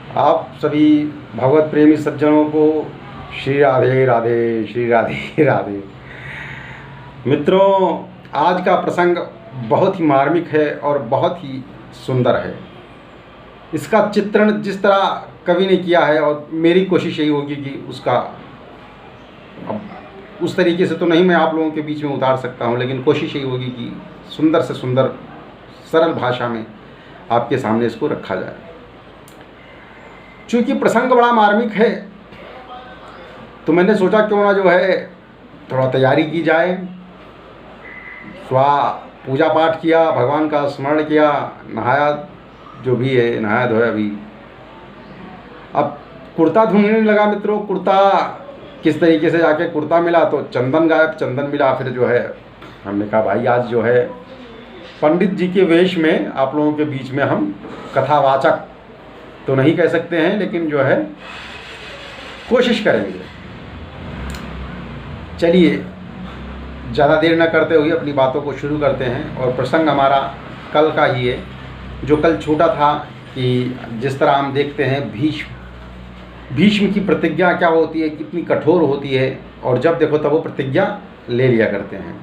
आप सभी भगवत प्रेमी सज्जनों को श्री राधे राधे, श्री राधे राधे। मित्रों, आज का प्रसंग बहुत ही मार्मिक है और बहुत ही सुंदर है। इसका चित्रण जिस तरह कवि ने किया है, और मेरी कोशिश यही होगी कि उसका अब उस तरीके से तो नहीं मैं आप लोगों के बीच में उतार सकता हूँ, लेकिन कोशिश यही होगी कि सुंदर से सुंदर सरल भाषा में आपके सामने इसको रखा जाए। चूँकि प्रसंग बड़ा मार्मिक है, तो मैंने सोचा क्यों ना जो है थोड़ा तैयारी की जाए। पूजा पाठ किया, भगवान का स्मरण किया, नहाया, जो भी है नहाया धोया भी। अब कुर्ता ढूंढने लगा मित्रों। कुर्ता किस तरीके से जाके कुर्ता मिला तो चंदन गायब, चंदन मिला। फिर जो है हमने कहा भाई आज जो है पंडित जी के वेश में आप लोगों के बीच में हम कथावाचक तो नहीं कह सकते हैं, लेकिन जो है कोशिश करेंगे। चलिए ज़्यादा देर न करते हुए अपनी बातों को शुरू करते हैं। और प्रसंग हमारा कल का ही है, जो कल छोटा था कि जिस तरह हम देखते हैं भीष्म की प्रतिज्ञा क्या होती है, कितनी कठोर होती है, और जब देखो तब वो प्रतिज्ञा ले लिया करते हैं।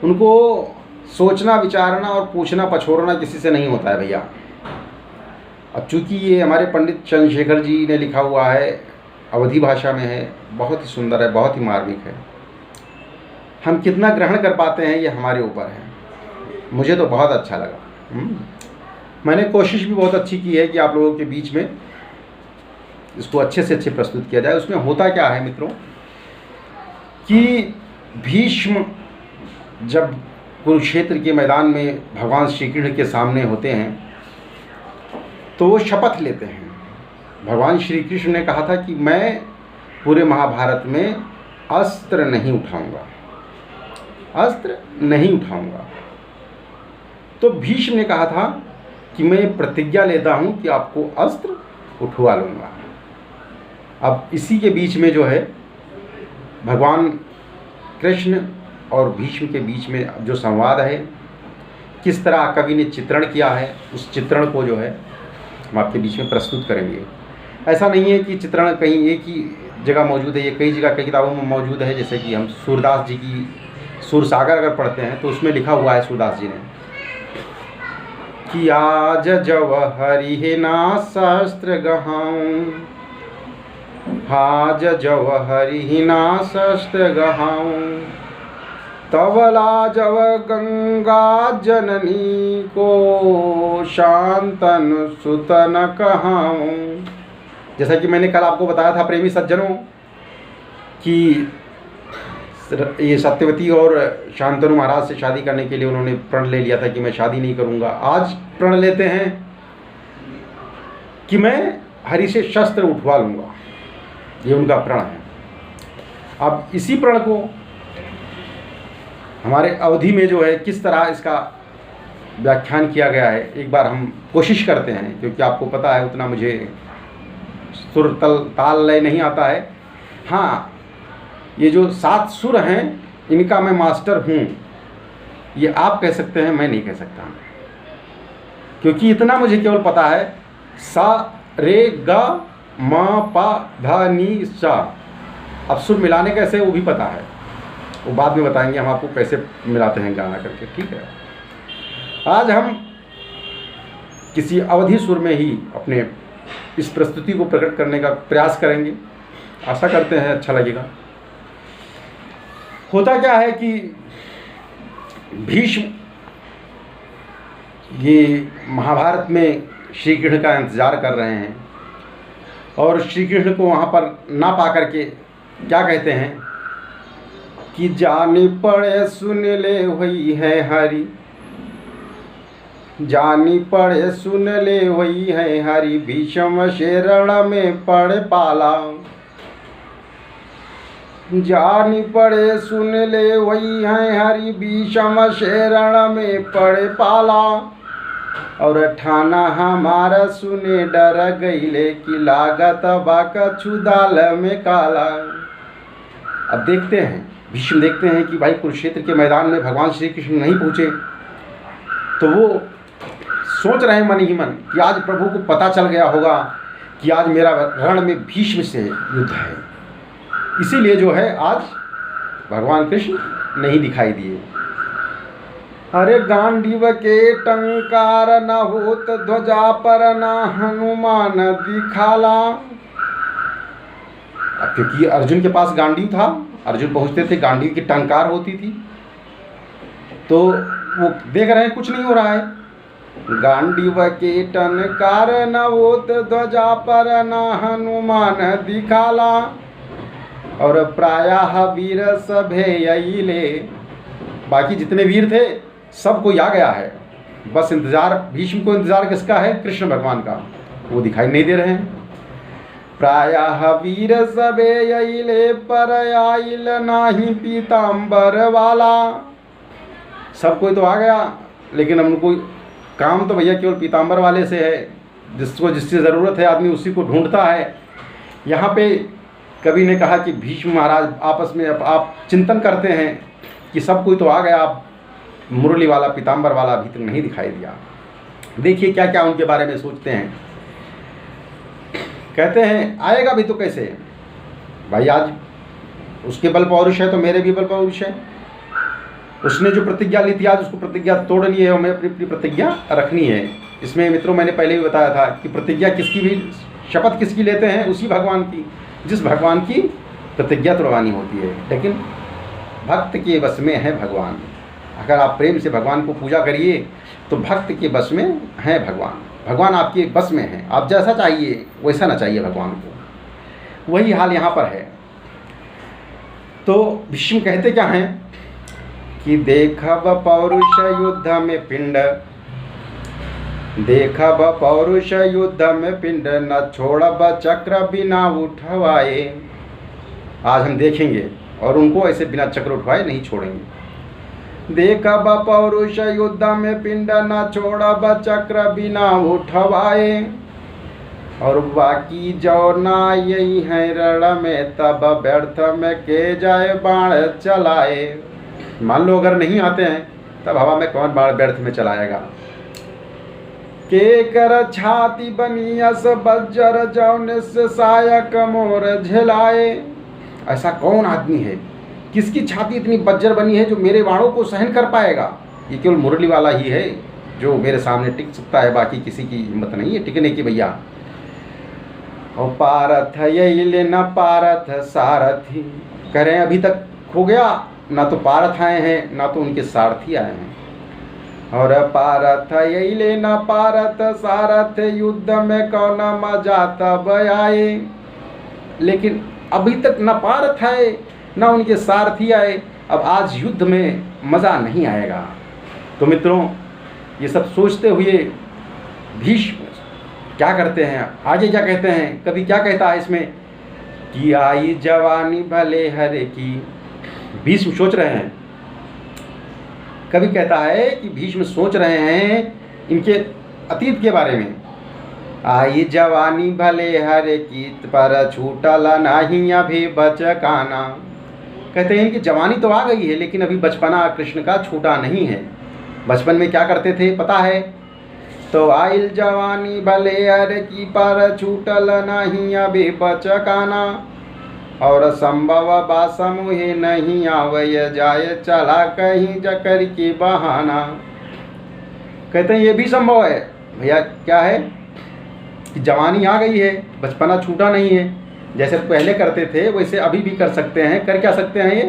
उनको सोचना, विचारना और पूछना पछोड़ना किसी से नहीं होता है भैया। अब चूँकि ये हमारे पंडित चंद्रशेखर जी ने लिखा हुआ है, अवधी भाषा में है, बहुत ही सुंदर है, बहुत ही मार्मिक है। हम कितना ग्रहण कर पाते हैं ये हमारे ऊपर है। मुझे तो बहुत अच्छा लगा। मैंने कोशिश भी बहुत अच्छी की है कि आप लोगों के बीच में इसको अच्छे से अच्छे प्रस्तुत किया जाए। उसमें होता क्या है मित्रों कि भीष्म जब कुरुक्षेत्र के मैदान में भगवान श्री कृष्ण के सामने होते हैं तो वो शपथ लेते हैं। भगवान श्री कृष्ण ने कहा था कि मैं पूरे महाभारत में अस्त्र नहीं उठाऊंगा, अस्त्र नहीं उठाऊंगा। तो भीष्म ने कहा था कि मैं प्रतिज्ञा लेता हूं कि आपको अस्त्र उठवा लूंगा। अब इसी के बीच में जो है भगवान कृष्ण और भीष्म के बीच में जो संवाद है, किस तरह कवि ने चित्रण किया है, उस चित्रण को जो है हम आपके बीच में प्रस्तुत करेंगे। ऐसा नहीं है कि चित्रण कहीं एक ही जगह मौजूद है, ये कई जगह कई किताबों में मौजूद है। जैसे कि हम सूरदास जी की सूरसागर अगर पढ़ते हैं तो उसमें लिखा हुआ है सूरदास जी ने कि आज जब हरि ना शस्त्र गहाऊं, आज जब हरि ना शस्त्र गहाऊं, तबला जब गंगा जननी को शांतन सुतन कहाऊं। जैसा कि मैंने कल आपको बताया था प्रेमी सज्जनों कि ये सत्यवती और शांतनु महाराज से शादी करने के लिए उन्होंने प्रण ले लिया था कि मैं शादी नहीं करूंगा। आज प्रण लेते हैं कि मैं हरि से शस्त्र उठवा लूंगा, ये उनका प्रण है। अब इसी प्रण को हमारे अवधि में जो है किस तरह इसका व्याख्यान किया गया है, एक बार हम कोशिश करते हैं। क्योंकि आपको पता है उतना मुझे सुर ताल लय नहीं आता है। हाँ, ये जो 7 सुर हैं इनका मैं मास्टर हूँ, ये आप कह सकते हैं, मैं नहीं कह सकता। क्योंकि इतना मुझे केवल पता है, सा रे गा मा पा धा नी सा। अब सुर मिलाने कैसे वो भी पता है, वो बाद में बताएंगे हम आपको कैसे मिलाते हैं गाना करके, ठीक है। आज हम किसी अवधि सुर में ही अपने इस प्रस्तुति को प्रकट करने का प्रयास करेंगे। आशा करते हैं अच्छा लगेगा। होता क्या है कि भीष्म ये महाभारत में श्री कृष्ण का इंतज़ार कर रहे हैं, और श्री कृष्ण को वहाँ पर ना पा करके क्या कहते हैं कि जानी पड़े सुन ले वही है हरि, जानी पड़े सुन ले वही है हरि, भीष्म शरण में पड़ पाला, जानी पड़े सुन ले वही है हरि, भीष्म शरण में पड़ पाला, और ठाना हमारा सुने डर गईले कि लागत बाका छुदाल में काला। अब देखते हैं, भीष्म देखते हैं कि भाई कुरुक्षेत्र के मैदान में भगवान श्री कृष्ण नहीं पहुँचे, तो वो सोच रहे हैं मन ही मन कि आज प्रभु को पता चल गया होगा कि आज मेरा रण में भीष्म से युद्ध है, इसीलिए जो है आज भगवान कृष्ण नहीं दिखाई दिए। अरे गांडीव के टंकार न होत ध्वजा पर न हनुमान दिखाला। अब क्योंकि अर्जुन के पास गांडीव था, अर्जुन पहुंचते थे, गांडीव की टंकार होती थी, तो वो देख रहे हैं कुछ नहीं हो रहा है। गांडीव के टंकार न होत ध्वजा पर न हनुमान दिखाला। और प्रायः वीर सभे यईले, बाकी जितने वीर थे सब कोई आ गया है, बस इंतजार, भीष्म को इंतजार किसका है? कृष्ण भगवान का, वो दिखाई नहीं दे रहे हैं। प्रायः वीर सबे यईले पर आइल नाही पीताम्बर वाला। सब कोई तो आ गया, लेकिन अब उनको काम तो भैया केवल पीताम्बर वाले से है, जिसको जिसकी ज़रूरत है आदमी उसी को ढूंढता है। यहाँ पे कवि ने कहा कि भीष्म महाराज आपस में आप चिंतन करते हैं कि सब कोई तो आ गया, आप मुरली वाला पीताम्बर वाला अभी तक नहीं दिखाई दिया। देखिए क्या क्या उनके बारे में सोचते हैं। कहते हैं आएगा भी तो कैसे भाई, आज उसके बल पौरुष है तो मेरे भी बल पौरुष है। उसने जो प्रतिज्ञा ली थी आज उसको प्रतिज्ञा तोड़नी है, हमें अपनी अपनी प्रतिज्ञा रखनी है। इसमें मित्रों मैंने पहले भी बताया था कि प्रतिज्ञा किसकी भी, शपथ किसकी लेते हैं? उसी भगवान की, जिस भगवान की प्रतिज्ञा तोड़वानी होती है। लेकिन भक्त के बस में है भगवान। अगर आप प्रेम से भगवान को पूजा करिए तो भक्त के बस में है भगवान, भगवान आपके बस में है। आप जैसा चाहिए वैसा ना चाहिए भगवान को, वही हाल यहाँ पर है। तो भीष्म कहते क्या हैं कि देखब पौरुष युद्ध में पिंड, देखब पौरुष युद्ध में पिंड, न छोड़ब चक्र बिना उठवाए। आज हम देखेंगे और उनको ऐसे बिना चक्र उठवाए नहीं छोड़ेंगे। देखब पौरुष युद्ध में पिंड, न छोड़ब चक्र बिना उठवाए। और बाकी जो ना यही है रण में, तब व्यर्थ में के जाए बाण चलाए। मान लो अगर नहीं आते हैं तब हवा में कौन बाण व्यर्थ में चलाएगा। के कर छाती बनियस बज्जर जौन से सायक मोर झेलाए। ऐसा कौन आदमी है, किसकी छाती इतनी बज्जर बनी है जो मेरे बाणों को सहन कर पाएगा? ये केवल मुरली वाला ही है जो मेरे सामने टिक सकता है, बाकी किसी की हिम्मत नहीं है टिकने की भैया। और पारथ यही ले न पारथ सारथी, कह रहे हैं अभी तक हो गया, ना तो पारथ आए हैं ना तो उनके सारथी आए हैं। और पारथ यही ले न पारथ सारथ, युद्ध में कौन मजा तब आए। लेकिन अभी तक न पारथ आए ना उनके सारथी आए, अब आज युद्ध में मज़ा नहीं आएगा। तो मित्रों ये सब सोचते हुए भीष्म क्या करते हैं, आगे क्या कहते हैं? कभी क्या कहता है इसमें कि आई जवानी भले हरे की। भीष्म सोच रहे हैं, कभी कहता है कि भीष्म सोच रहे हैं इनके अतीत के बारे में। आई जवानी भले हरे की, पर छूटल नहीं अभी बचकाना। कहते हैं कि जवानी तो आ गई है लेकिन अभी बचपना कृष्ण का छूटा नहीं है। बचपन में क्या करते थे पता है? तो आइल जवानी भले हरे की, पर छूटल नहीं अभी बचकाना। और संभव बा समूहे नहीं आवय जाए, चला कहीं जकर की बहाना। कहते हैं ये भी संभव है भैया। क्या है कि जवानी आ गई है, बचपना छूटा नहीं है। जैसे पहले करते थे वैसे अभी भी कर सकते हैं। कर क्या सकते हैं ये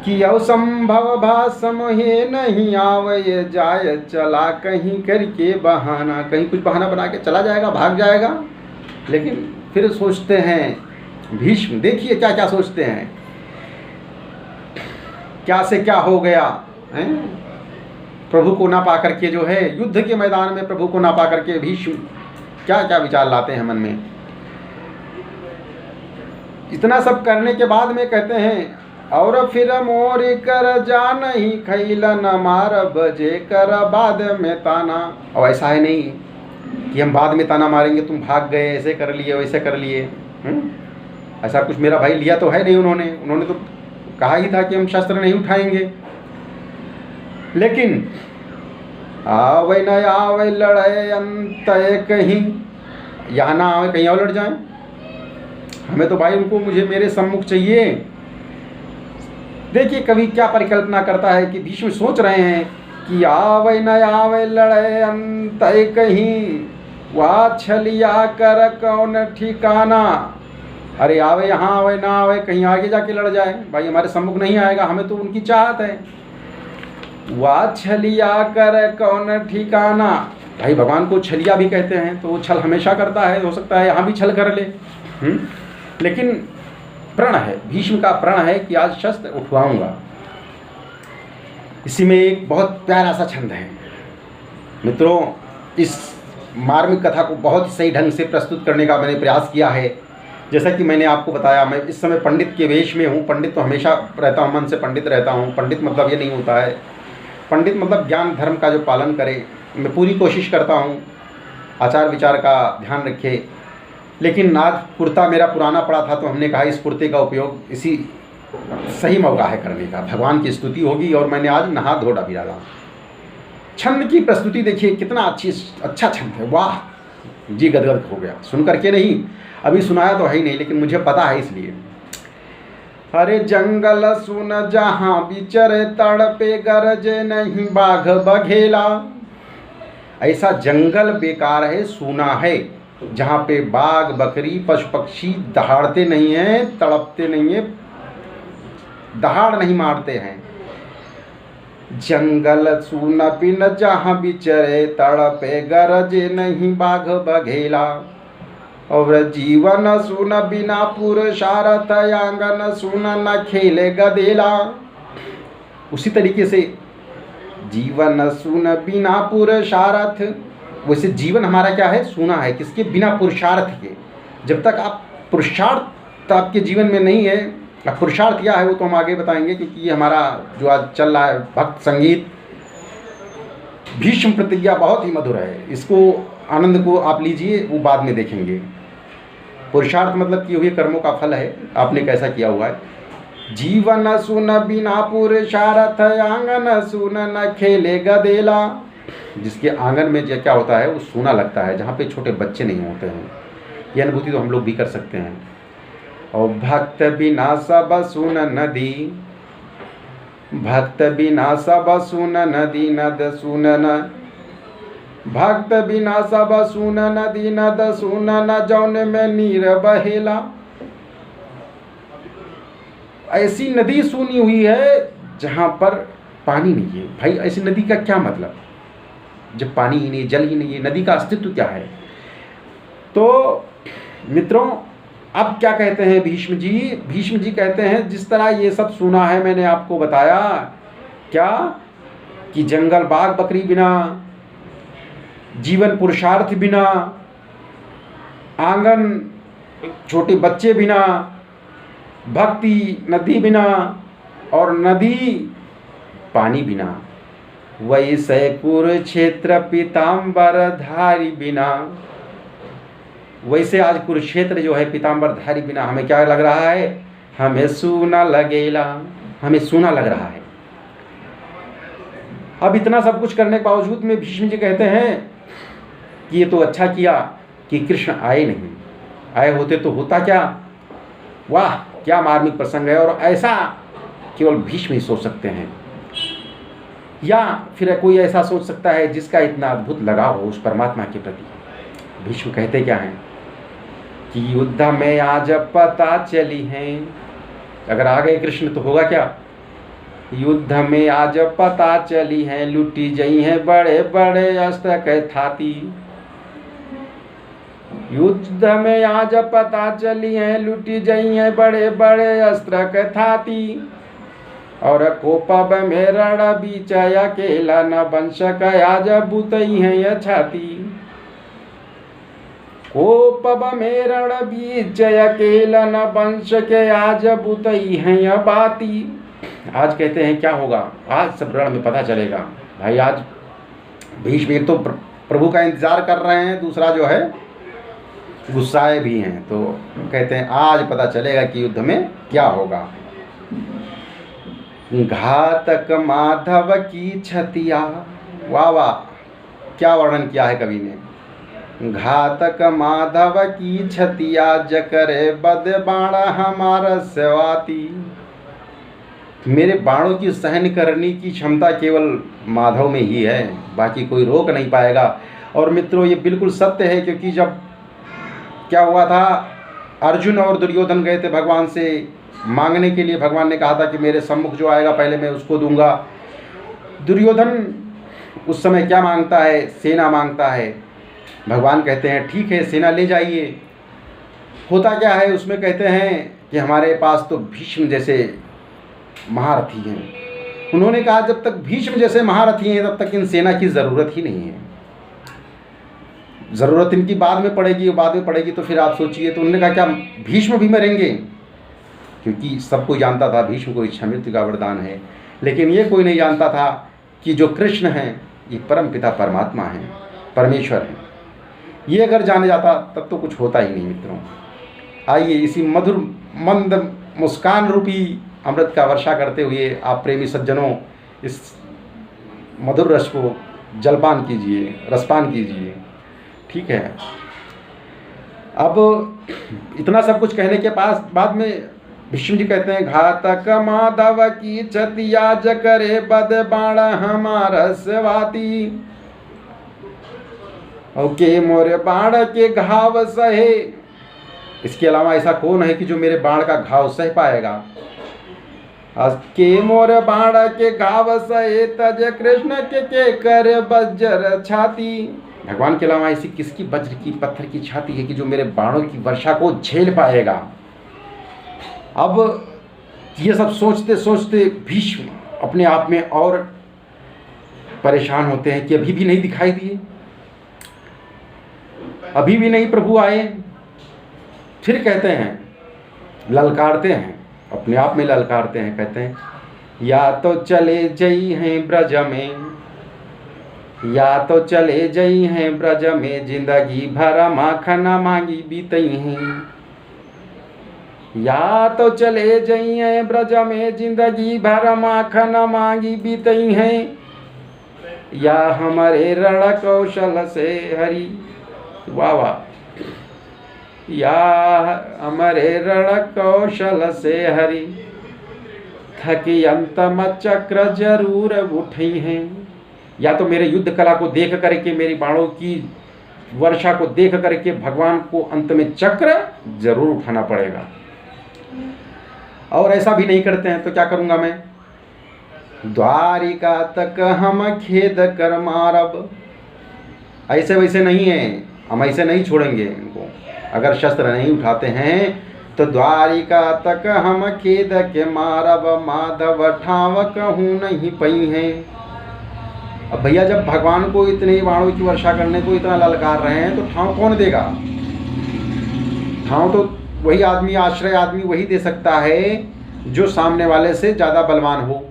कि असंभव भा समूहे नहीं आवय जाए, चला कहीं करके बहाना। कहीं कुछ बहाना बना के चला जाएगा, भाग जाएगा। लेकिन फिर सोचते हैं भीष्म, देखिए क्या क्या सोचते हैं, क्या से क्या हो गया है। प्रभु को ना पा करके जो है युद्ध के मैदान में प्रभु को ना पा करके भीष्म क्या क्या विचार लाते हैं मन में। इतना सब करने के बाद में कहते हैं और फिर मोर कर जा नहीं खैल न मार बजे कर बाद में ताना। और ऐसा है नहीं कि हम बाद में ताना मारेंगे, तुम भाग गए, ऐसे कर लिए वैसे कर लिए। ऐसा कुछ मेरा भाई लिया तो है नहीं उन्होंने तो कहा ही था कि हम शस्त्र नहीं उठाएंगे। लेकिन आवे न आवे लड़े अंत कहीं, यहाँ ना आवे कहीं और लड़ जाएं। हमें तो भाई उनको मुझे मेरे सम्मुख चाहिए। देखिए कवि क्या परिकल्पना करता है कि भीष्म सोच रहे हैं कि आवे न आवे लड़े अंत कहीं, वाछलिया कर कौन ठिकाना। अरे आवे यहाँ, आवे ना आवे कहीं आगे जाके लड़ जाए, भाई हमारे सम्मुख नहीं आएगा, हमें तो उनकी चाहत है। वाछलिया कर कौन ठिकाना, भाई भगवान को छलिया भी कहते हैं, तो वो छल हमेशा करता है, हो सकता है यहाँ भी छल कर ले। लेकिन प्रण है, भीष्म का प्रण है कि आज शस्त्र उठवाऊंगा। इसी में एक बहुत प्यारा सा छंद है। मित्रों, इस मार्मिक कथा को बहुत सही ढंग से प्रस्तुत करने का मैंने प्रयास किया है। जैसा कि मैंने आपको बताया, मैं इस समय पंडित के वेश में हूँ। पंडित तो हमेशा रहता हूँ, मन से पंडित रहता हूँ। पंडित मतलब ये नहीं होता है, पंडित मतलब ज्ञान धर्म का जो पालन करे। मैं पूरी कोशिश करता हूँ आचार विचार का ध्यान रखे। लेकिन आज कुर्ता मेरा पुराना पड़ा था, तो हमने कहा इस कुर्ते का उपयोग इसी सही मौका है करने का। भगवान की स्तुति होगी और मैंने आज नहा धो भी डाला। छंद की प्रस्तुति देखिए कितना अच्छा छंद है, वाह जी गदगद हो गया सुन करके। नहीं अभी सुनाया तो है ही नहीं, लेकिन मुझे पता है इसलिए। अरे जंगल सुन जहाँ बिचरे तड़पे गरजे नहीं बाघ बघेला। ऐसा जंगल बेकार है, सूना है, जहाँ पे बाघ बकरी पशु पक्षी दहाड़ते नहीं हैं, तड़पते नहीं हैं, दहाड़ नहीं मारते हैं। जंगल सूना बिन जहाँ बिचरे तड़पे गरजे नहीं बाघ बघेला। और जीवन सुन बिना पुरुषार्थ आंगन सुन न खेले गदेला। उसी तरीके से जीवन सुन बिना पुरुषार्थ, वैसे जीवन हमारा क्या है, सुना है, किसके बिना पुरुषार्थ के। जब तक आप पुरुषार्थ आपके जीवन में नहीं है, अब पुरुषार्थ क्या है वो तो हम आगे बताएंगे, क्योंकि ये हमारा जो आज चल रहा है भक्त संगीत, भीष्म प्रतिज्ञा बहुत ही मधुर है। इसको आनंद को आप लीजिए, वो बाद में देखेंगे। पुरुषार्थ मतलब किए हुए कर्मों का फल है, आपने कैसा किया हुआ है। जीवन सुन बिना पुरुषार्थ आंगन सुन न खेले गदेला। जिसके आंगन में क्या होता है वो सूना लगता है, जहाँ पे छोटे बच्चे नहीं होते हैं। ये अनुभूति तो हम लोग भी कर सकते हैं। और भक्त बिना सब सुन नदी, भक्त बिना सब सुन नदी नद सुन न, भक्त बिना सब सुन नदी नद सुन न, जौन में नीर बहेला। ऐसी नदी सुनी हुई है जहाँ पर पानी नहीं है। भाई ऐसी नदी का क्या मतलब, जब पानी ही नहीं, जल ही नहीं है, नदी का अस्तित्व क्या है। तो मित्रों अब क्या कहते हैं भीष्म जी, भीष्म जी कहते हैं जिस तरह ये सब सुना है मैंने आपको बताया, क्या कि जंगल बाघ बकरी बिना, जीवन पुरुषार्थ बिना, आंगन छोटे बच्चे बिना, भक्ति नदी बिना, और नदी पानी बिना, वैसे कुरुक्षेत्र पीताम्बर धारी बिना। वैसे आज कुरुक्षेत्र जो है पीताम्बर धारी बिना हमें क्या लग रहा है, हमें सूना लगेला, हमें सूना लग रहा है। अब इतना सब कुछ करने के बावजूद में भीष्म जी कहते हैं कि ये तो अच्छा किया कि कृष्ण आए नहीं, आए होते तो होता क्या। वाह क्या मार्मिक प्रसंग है, और ऐसा केवल भीष्म ही सोच सकते हैं, या फिर कोई ऐसा सोच सकता है जिसका इतना अद्भुत लगाव हो उस परमात्मा के प्रति। भीष्म कहते क्या हैं कि युद्ध में आज पता चली है, अगर आ गए कृष्ण तो होगा क्या। युद्ध में आज पता चली है, लुटी जई हैं बड़े बड़े अस्त्र के थाती। युद्ध में आज पता चली है, लुटी जई हैं बड़े बड़े अस्त्र के थाती। और कोपब में रण बीच अकेला, न वंश का आज बुतई है यह छाती। कोपब में रण बीच अकेला, न वंश के आज बुतई है यह बाती। आज कहते हैं क्या होगा, आज सब रण में पता चलेगा। भाई आज भीष्म एक तो प्रभु का इंतजार कर रहे हैं, दूसरा जो है गुस्साए भी हैं, तो कहते हैं आज पता चलेगा कि युद्ध में क्या होगा। घातक माधव की छतिया, वाह वाह, क्या वर्णन किया है कवि ने, घातक माधव की छतिया जकरे बद बाण हमारा सेवाती। मेरे बाणों की सहन करने की क्षमता केवल माधव में ही है, बाकी कोई रोक नहीं पाएगा। और मित्रों ये बिल्कुल सत्य है, क्योंकि जब क्या हुआ था, अर्जुन और दुर्योधन गए थे भगवान से मांगने के लिए। भगवान ने कहा था कि मेरे सम्मुख जो आएगा पहले मैं उसको दूंगा। दुर्योधन उस समय क्या मांगता है, सेना मांगता है। भगवान कहते हैं ठीक है सेना ले जाइए। होता क्या है उसमें, कहते हैं कि हमारे पास तो भीष्म जैसे महारथी हैं। उन्होंने कहा जब तक भीष्म जैसे महारथी हैं तब तक इन सेना की ज़रूरत ही नहीं है, ज़रूरत इनकी बाद में पड़ेगी तो फिर आप सोचिए। तो उन्होंने कहा क्या भीष्म भी मरेंगे, क्योंकि सब कोई जानता था भीष्म को इच्छा मृत्यु का वरदान है। लेकिन ये कोई नहीं जानता था कि जो कृष्ण हैं ये परम पिता परमात्मा हैं, परमेश्वर हैं। ये अगर जाने जाता तब तो कुछ होता ही नहीं। मित्रों आइए इसी मधुर मंद मुस्कान रूपी अमृत का वर्षा करते हुए आप प्रेमी सज्जनों इस मधुर रस को जलपान कीजिए, रसपान कीजिए। ठीक है, अब इतना सब कुछ कहने के बाद में भीष्म जी कहते हैं घातक माधव की छतिया जकरे बद बाण हमारा सेवाती। ओके मोरे बाण के घाव सहे। इसके अलावा ऐसा कौन है कि जो मेरे बाण का घाव सह पाएगा। के मोर बाण के घाव सहे तज कृष्ण के कर वज्र छाती। भगवान के अलावा ऐसी किसकी वज्र की पत्थर की छाती है कि जो मेरे बाणों की वर्षा को झेल पाएगा। अब ये सब सोचते सोचते भीष्म अपने आप में और परेशान होते हैं कि अभी भी नहीं दिखाई दिए, अभी भी नहीं प्रभु आए। फिर कहते हैं, ललकारते हैं, अपने आप में ललकारते हैं, कहते हैं या तो चले जई हैं ब्रज में, या तो चले जई हैं ब्रज में, जिंदगी भर माखन मांगी बीतई हैं। या तो चले जई हैं ब्रज में, जिंदगी भर माखन मांगी बीतई हैं। या हमारे रण कौशल से हरि, वाह वाह, या हमारे रण कौशल से हरि, थकी अंतम चक्र जरूर उठी हैं। या तो मेरे युद्ध कला को देख करके, मेरी बाणों की वर्षा को देख करके भगवान को अंत में चक्र जरूर उठाना पड़ेगा। और ऐसा भी नहीं करते हैं तो क्या करूंगा मैं, द्वारिका तक हम खेद कर मारब। ऐसे वैसे नहीं है, हम ऐसे नहीं छोड़ेंगे इनको। अगर शस्त्र नहीं उठाते हैं तो द्वारिका तक हम खेद के मारब, माधव ठाव कहूँ नहीं पई हैं। अब भैया जब भगवान को इतने बाणों की वर्षा करने को इतना ललकार रहे हैं तो ठाव कौन देगा। ठाव तो वही आदमी, आश्रय आदमी वही दे सकता है जो सामने वाले से ज़्यादा बलवान हो।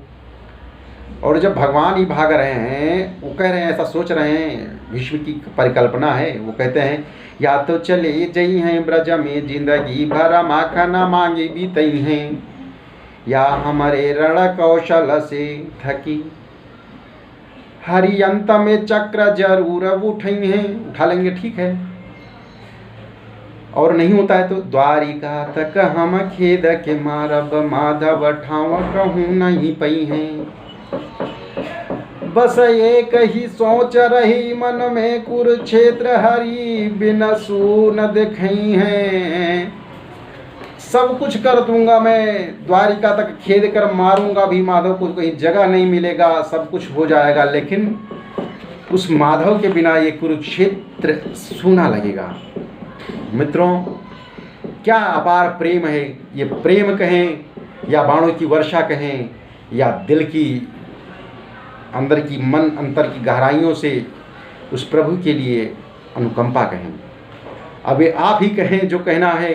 और जब भगवान ही भाग रहे हैं, वो कह रहे हैं, ऐसा सोच रहे हैं, भीष्म की परिकल्पना है, वो कहते हैं या तो चले जई हैं ब्रज में, जिंदगी भर माखन मांगी बीतई हैं। या हमारे रण कौशल से थकी, हरि अंत में चक्र जरूर उठई हैं। उठा लेंगे, ठीक है। और नहीं होता है तो द्वारिका तक हम खेद के मारब, माधव ठाव कहूँ नहीं पई हैं। बस एक ही सोच रही मन में, कुरुक्षेत्र हरि बिन सून दिखई हैं। सब कुछ कर दूंगा मैं, द्वारिका तक खेद कर मारूंगा भी माधव को, कहीं जगह नहीं मिलेगा, सब कुछ हो जाएगा, लेकिन उस माधव के बिना ये कुरुक्षेत्र सूना लगेगा। मित्रों क्या अपार प्रेम है। ये प्रेम कहें या बाणों की वर्षा कहें या दिल की अंदर की मन अंतर की गहराइयों से उस प्रभु के लिए अनुकंपा कहें। अब ये आप ही कहें जो कहना है।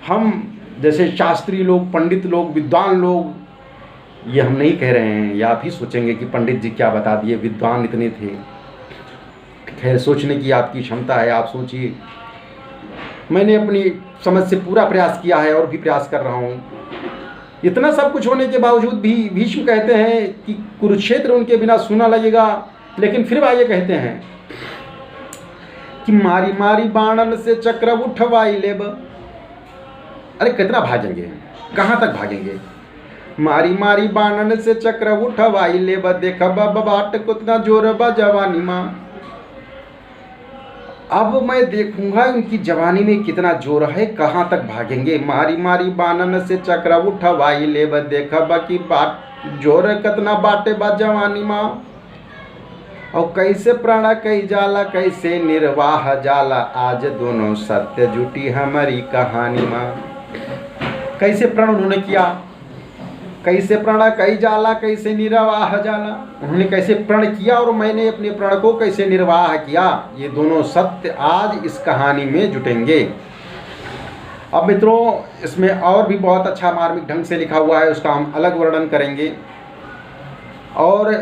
हम जैसे शास्त्री लोग, पंडित लोग, विद्वान लोग, ये हम नहीं कह रहे हैं। या आप ही सोचेंगे कि पंडित जी क्या बता दिए, विद्वान इतने थे। खैर सोचने की आपकी क्षमता है, आप सोचिए। मैंने अपनी समझ से पूरा प्रयास किया है और भी प्रयास कर रहा हूँ। इतना सब कुछ होने के बावजूद भी भीष्म कहते हैं कि कुरुक्षेत्र उनके बिना सूना लगेगा। लेकिन फिर आगे कहते हैं कि मारी मारी बाणन से चक्र उठवाई लेब। अरे कितना भागेंगे, कहाँ तक भागेंगे? मारी मारी बाणन से चक्र उठवाई लेब, देखब बाट कितना जोर बा जवानी माँ। अब मैं देखूंगा उनकी जवानी में कितना जोर है, कहाँ तक भागेंगे। मारी मारी बाणन से चक्र उठवाई लेब, देखब कि बाट जोर कितना बाटे बा जवानी माँ। और कैसे प्रण कई जाला, कैसे निर्वाह जाला, आज दोनों सत्य जुटी हमारी कहानी माँ। कैसे प्रण उन्होंने किया, कैसे प्रण कई जाला, कैसे निर्वाह जाला। उन्होंने कैसे प्रण किया और मैंने अपने प्रण को कैसे निर्वाह किया, ये दोनों सत्य आज इस कहानी में जुटेंगे। अब मित्रों, इसमें और भी बहुत अच्छा मार्मिक ढंग से लिखा हुआ है, उसका हम अलग वर्णन करेंगे। और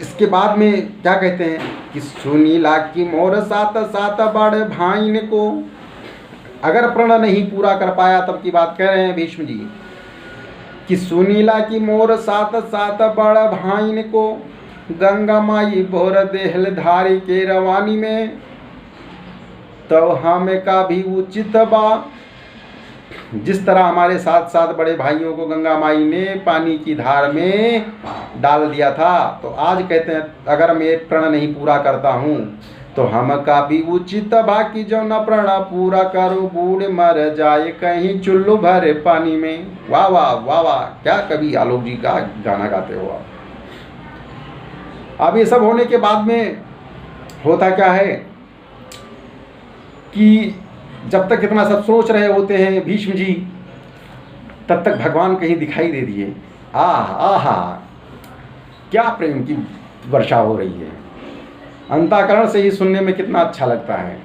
इसके बाद में क्या कहते हैं कि सुनीला की मोर सात सात बड़े भाईन को। अगर प्रण नहीं पूरा कर पाया तब की बात कह रहे हैं भीष्म जी कि सुनीला की मोर सात सात बड़ भाईन को, गंगा माई भोर देहल धारी के रवानी में, तो हमें का भी उचित बा। जिस तरह हमारे साथ साथ बड़े भाइयों को गंगा माई ने पानी की धार में डाल दिया था, तो आज कहते हैं अगर मैं प्रण नहीं पूरा करता हूँ तो हम का भी उचित बा कि जो न प्रण पूरा करो बूढ़ मर जाए कहीं चुल्लू भरे पानी में। वाह वाह वाह वाह, क्या कवि आलोक जी का गाना गाते हो आप। अब ये सब होने के बाद में होता क्या है कि जब तक इतना सब सोच रहे होते हैं भीष्म जी, तब तक भगवान कहीं दिखाई दे दिए। आहा, क्या प्रेम की वर्षा हो रही है, अंतःकरण से ही सुनने में कितना अच्छा लगता है।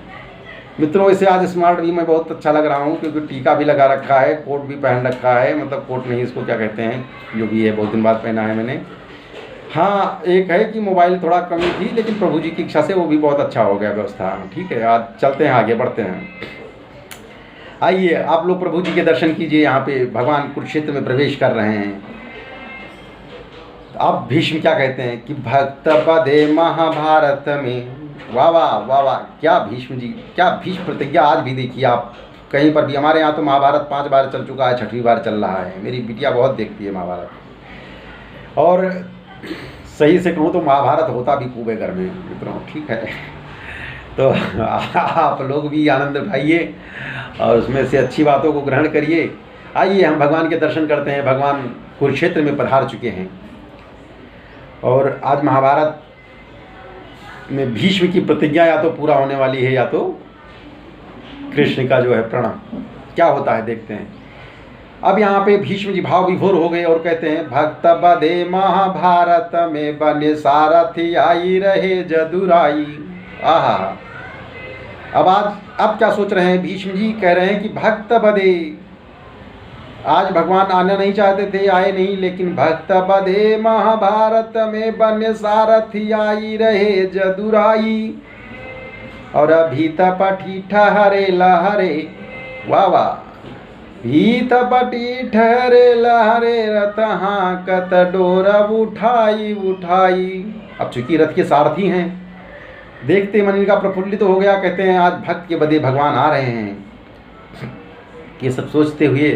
मित्रों, इसे आज स्मार्ट भी मैं बहुत अच्छा लग रहा हूँ, क्योंकि टीका भी लगा रखा है, कोट भी पहन रखा है, मतलब कोट नहीं, इसको क्या कहते हैं, जो भी है, बहुत दिन बाद पहना है मैंने। हाँ, एक है कि मोबाइल थोड़ा कमी थी, लेकिन प्रभु जी की इच्छा से वो भी बहुत अच्छा हो गया व्यवस्था। ठीक है, आज चलते हैं, आगे बढ़ते हैं। आइए आप लोग प्रभु जी के दर्शन कीजिए। यहाँ पे भगवान कुरुक्षेत्र में प्रवेश कर रहे हैं। अब भीष्म क्या कहते हैं कि भक्त पदे महाभारत में। वाह वाह वाह वाह, क्या भीष्म जी, क्या भीष्म प्रतिज्ञा। आज भी देखिए आप कहीं पर भी, हमारे यहाँ तो महाभारत 5 बार चल चुका है, 6वीं बार चल रहा है। मेरी बिटिया बहुत देखती है महाभारत, और सही से कहूँ तो महाभारत होता भी खूब है घर में मित्रों। ठीक है, तो आप लोग भी आनंद उठाइए और उसमें से अच्छी बातों को ग्रहण करिए। आइए हम भगवान के दर्शन करते हैं। भगवान कुरुक्षेत्र में पधार चुके हैं, और आज महाभारत में भीष्म की प्रतिज्ञा या तो पूरा होने वाली है, या तो कृष्ण का जो है प्रण क्या होता है, देखते हैं। अब यहाँ पे भीष्म जी भाव विभोर हो गए और कहते हैं भक्त बदे महाभारत में बने सारथी आई रहे जदुराई। आहा, अब क्या सोच रहे हैं भीष्म जी, कह रहे हैं कि भक्त बदे, आज भगवान आना नहीं चाहते थे, आए नहीं, लेकिन भक्त बदे महाभारत में बने सारथी आई रहे जदुराई, और भीत पटी ठहरे लहरे। वाह वाह, भीत पटी ठहरे लहरे रथ हाकत डोर उठाई उठाई। अब चूंकि रथ के सारथी हैं, देखते मन इनका प्रफुल्लित हो गया। कहते हैं आज भक्त के बदे भगवान आ रहे हैं। ये सब सोचते हुए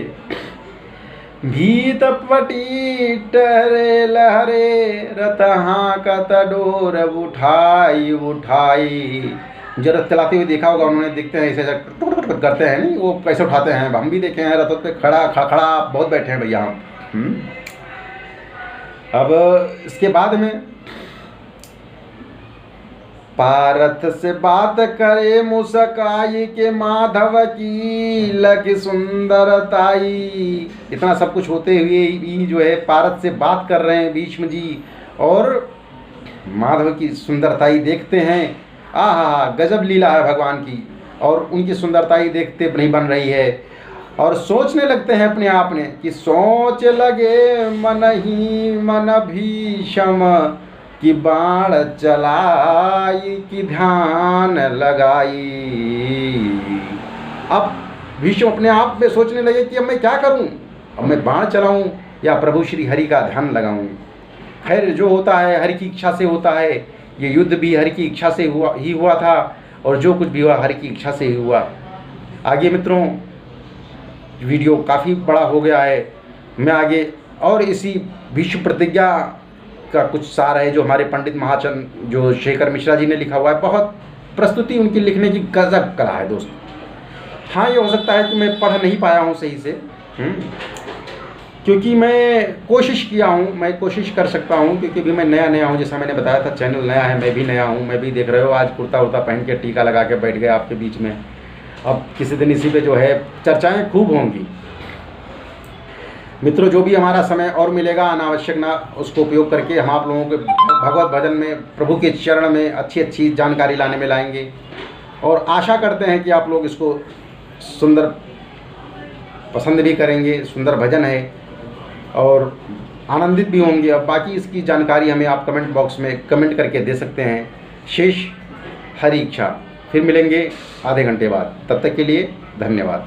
भीत पटी ठहरे लहरे रथ हाकत डोर उठाई उठाई। जो रथ चलाते हुए देखा होगा उन्होंने, देखते हैं ऐसे करते हैं, नहीं वो कैसे उठाते हैं, हम भी देखे हैं रथों पे खड़ा बहुत बैठे हैं भैया हम। अब इसके बाद में पारथ से बात करे मुस्काई के माधव की लग सुंदरताई। इतना सब कुछ होते हुए भी जो है पारथ से बात कर रहे हैं भीष्म जी, और माधव की सुंदरताई देखते हैं। आहा, गजब लीला है भगवान की, और उनकी सुंदरताई देखते नहीं बन रही है, और सोचने लगते हैं अपने आप ने कि सोच लगे मन ही मन भीष्म कि बाण चलाई कि ध्यान लगाई। अब भीष्म अपने आप में सोचने लगे कि अब मैं क्या करूं, अब मैं बाण चलाऊं या प्रभु श्री हरि का ध्यान लगाऊं। खैर जो होता है हरि की इच्छा से होता है, ये युद्ध भी हरि की इच्छा से हुआ था, और जो कुछ भी हुआ हरि की इच्छा से ही हुआ। आगे मित्रों, वीडियो काफ़ी बड़ा हो गया है, मैं आगे और इसी विश्व प्रतिज्ञा का कुछ सार है जो हमारे पंडित महाचंद जो शेखर मिश्रा जी ने लिखा हुआ है। बहुत प्रस्तुति उनकी लिखने की गजब कला है दोस्त। हाँ, ये हो सकता है कि मैं पढ़ नहीं पाया हूँ सही से, क्योंकि मैं कोशिश किया हूँ, मैं कोशिश कर सकता हूँ, क्योंकि अभी मैं नया हूँ, जैसा मैंने बताया था चैनल नया है, मैं भी नया हूँ। मैं भी देख रहे हो आज कुर्ता उर्ता पहन के टीका लगा के बैठ गया आपके बीच में। अब किसी दिन इसी पे जो है चर्चाएँ खूब होंगी। मित्रों, जो भी हमारा समय और मिलेगा अनावश्यक ना उसको उपयोग करके हम आप लोगों के भगवत भजन में, प्रभु के चरण में अच्छी जानकारी लाने में लाएंगे, और आशा करते हैं कि आप लोग इसको सुंदर पसंद भी करेंगे। सुंदर भजन है और आनंदित भी होंगे। अब बाकी इसकी जानकारी हमें आप कमेंट बॉक्स में कमेंट करके दे सकते हैं। शेष हरि इच्छा। फिर मिलेंगे आधे घंटे बाद, तब तक के लिए धन्यवाद।